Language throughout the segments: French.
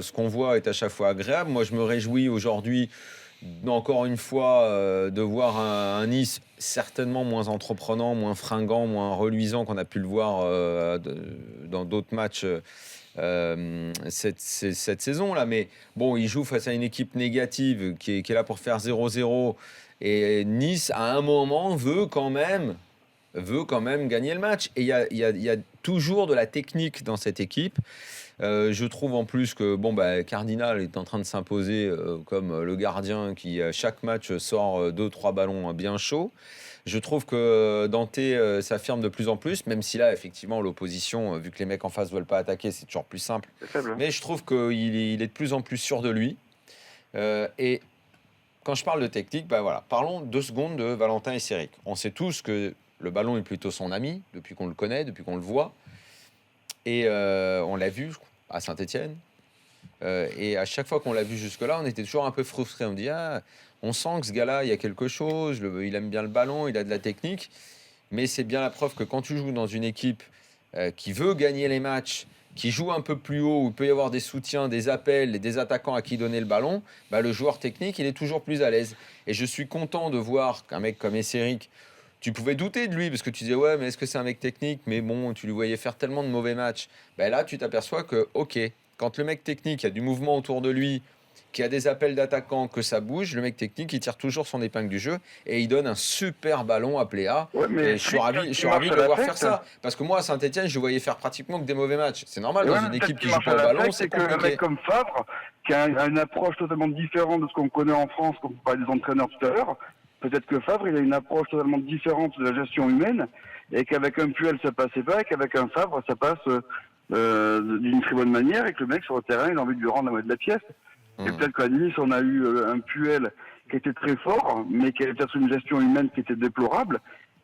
Ce qu'on voit est à chaque fois agréable. Moi, je me réjouis aujourd'hui, encore une fois, de voir un Nice certainement moins entreprenant, moins fringant, moins reluisant qu'on a pu le voir dans d'autres matchs cette saison-là. Mais bon, il joue face à une équipe négative qui est là pour faire 0-0. Et Nice, à un moment, veut quand même gagner le match. Et il y a toujours de la technique dans cette équipe. Je trouve en plus que Cardinal est en train de s'imposer comme le gardien qui, à chaque match, sort 2-3 ballons bien chauds. Je trouve que Dante s'affirme de plus en plus, même si là, effectivement, l'opposition, vu que les mecs en face ne veulent pas attaquer, c'est toujours plus simple. Mais je trouve qu'il est de plus en plus sûr de lui. Et quand je parle de technique, parlons 2 secondes de Valentin Esséric. On sait tous que le ballon est plutôt son ami, depuis qu'on le connaît, depuis qu'on le voit. Et on l'a vu à Saint-Etienne. Et à chaque fois qu'on l'a vu jusque-là, on était toujours un peu frustrés. On dit, on sent que ce gars-là, il y a quelque chose, il aime bien le ballon, il a de la technique. Mais c'est bien la preuve que quand tu joues dans une équipe qui veut gagner les matchs, qui joue un peu plus haut, où il peut y avoir des soutiens, des appels et des attaquants à qui donner le ballon, le joueur technique, il est toujours plus à l'aise. Et je suis content de voir qu'un mec comme Esséric, tu pouvais douter de lui parce que tu disais ouais mais est-ce que c'est un mec technique, mais bon tu lui voyais faire tellement de mauvais matchs. Là tu t'aperçois que ok, quand le mec technique il y a du mouvement autour de lui, qu'il y a des appels d'attaquants, que ça bouge, le mec technique il tire toujours son épingle du jeu et il donne un super ballon à Pléa. Et je suis ravi de le voir faire ça parce que moi à Saint-Etienne je le voyais faire pratiquement que des mauvais matchs. C'est normal dans une équipe qui joue pas au ballon, c'est compliqué. Un mec comme Favre qui a une approche totalement différente de ce qu'on connaît en France, quand on parlait des entraîneurs tout à l'heure. Peut-être que Favre, il a une approche totalement différente de la gestion humaine, et qu'avec un Puel, ça passait pas, et qu'avec un Favre, ça passe d'une très bonne manière, et que le mec, sur le terrain, il a envie de lui rendre la moitié de la pièce. Et peut-être qu'à Nice, on a eu un Puel qui était très fort, mais qui avait peut-être une gestion humaine qui était déplorable,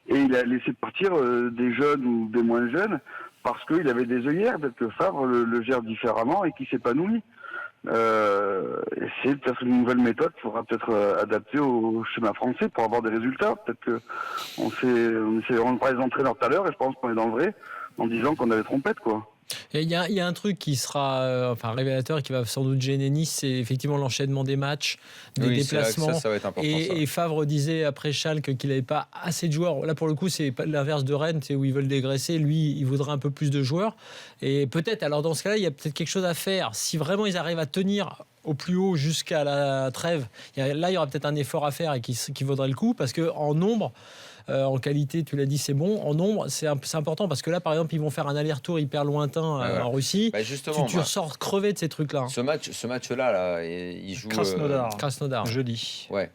et il a laissé partir des jeunes ou des moins jeunes, parce qu'il avait des œillères. Peut-être que Favre le gère différemment, et qu'il s'épanouit. C'est peut-être une nouvelle méthode qu'il faudra peut-être adapter au schéma français pour avoir des résultats. Peut-être que on parlait des entraîneurs tout à l'heure, et je pense qu'on est dans le vrai en disant qu'on avait trompette, quoi. Il y a un truc qui sera révélateur et qui va sans doute gêner Nice, c'est effectivement l'enchaînement des matchs, des déplacements. Ça va être important, et Favre disait après Schalke qu'il n'avait pas assez de joueurs. Là, pour le coup, c'est l'inverse de Rennes, c'est où ils veulent dégraisser. Lui, il voudrait un peu plus de joueurs. Et peut-être, alors dans ce cas-là, il y a peut-être quelque chose à faire. Si vraiment ils arrivent à tenir au plus haut jusqu'à la trêve, là, il y aura peut-être un effort à faire et qui vaudrait le coup, parce qu'en nombre, en qualité, tu l'as dit, c'est bon. En nombre, c'est important parce que là, par exemple, ils vont faire un aller-retour hyper lointain en Russie. Tu ressors crevé de ces trucs-là. Ce match-là, il joue Krasnodar. Jeudi. Ouais.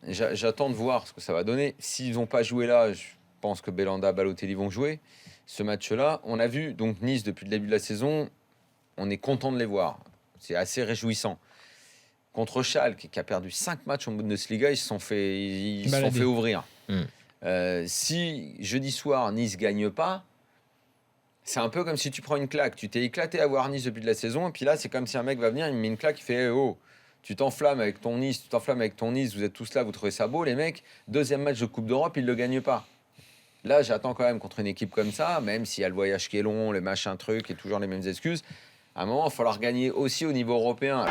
J'attends de voir ce que ça va donner. S'ils n'ont pas joué là, je pense que Belhanda, Balotelli vont jouer. Ce match-là, on a vu donc Nice depuis le début de la saison. On est content de les voir. C'est assez réjouissant. Contre Schalke, qui a perdu 5 matchs en Bundesliga, ils se sont fait ouvrir. Si jeudi soir, Nice gagne pas, c'est un peu comme si tu prends une claque. Tu t'es éclaté à voir Nice depuis de la saison, et puis là, c'est comme si un mec va venir, il me met une claque, il fait oh, tu t'enflammes avec ton Nice, vous êtes tous là, vous trouvez ça beau, les mecs. Deuxième match de Coupe d'Europe, ils le gagnent pas. Là, j'attends quand même contre une équipe comme ça, même s'il y a le voyage qui est long, le machin truc, et toujours les mêmes excuses. À un moment, il va falloir gagner aussi au niveau européen.